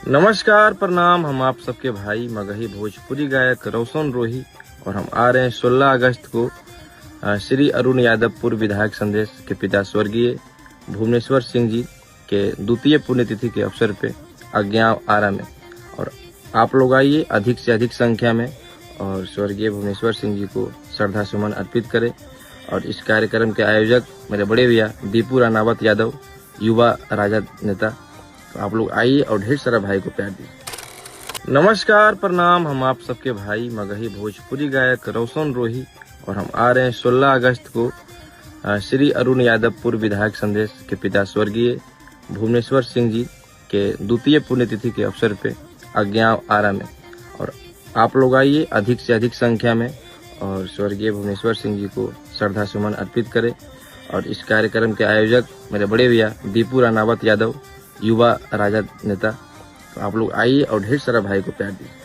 नमस्कार प्रणाम। हम आप सबके भाई मगही भोजपुरी गायक रोशन रोही और हम आ रहे हैं 16 अगस्त को श्री अरुण यादव पूर्व विधायक संदेश के पिता स्वर्गीय भुवनेश्वर सिंह जी के द्वितीय पुण्यतिथि के अवसर पे अज्ञाव आरा में। और आप लोग आइए अधिक से अधिक संख्या में और स्वर्गीय भुवनेश्वर सिंह जी को श्रद्धा सुमन अर्पित करें। और इस कार्यक्रम के आयोजक मेरे बड़े भैया दीपू रानावत यादव, युवा राजद नेता। तो आप लोग आइए और ढेर सारा भाई को प्यार दीजिए। नमस्कार प्रणाम। हम आप सबके भाई मगही भोजपुरी गायक रोशन रोही और हम आ रहे हैं 16 अगस्त को श्री अरुण यादव पूर्व विधायक संदेश के पिता स्वर्गीय भुवनेश्वर सिंह जी के द्वितीय पुण्यतिथि के अवसर पे अज्ञाव आरा में। और आप लोग आइए अधिक से अधिक संख्या में और स्वर्गीय भुवनेश्वर सिंह जी को श्रद्धा सुमन अर्पित करें। और इस कार्यक्रम के आयोजक मेरे बड़े भैया दीपू रानावत यादव, युवा राजद नेता। तो आप लोग आइए और ढेर सारा भाई को प्यार दीजिए।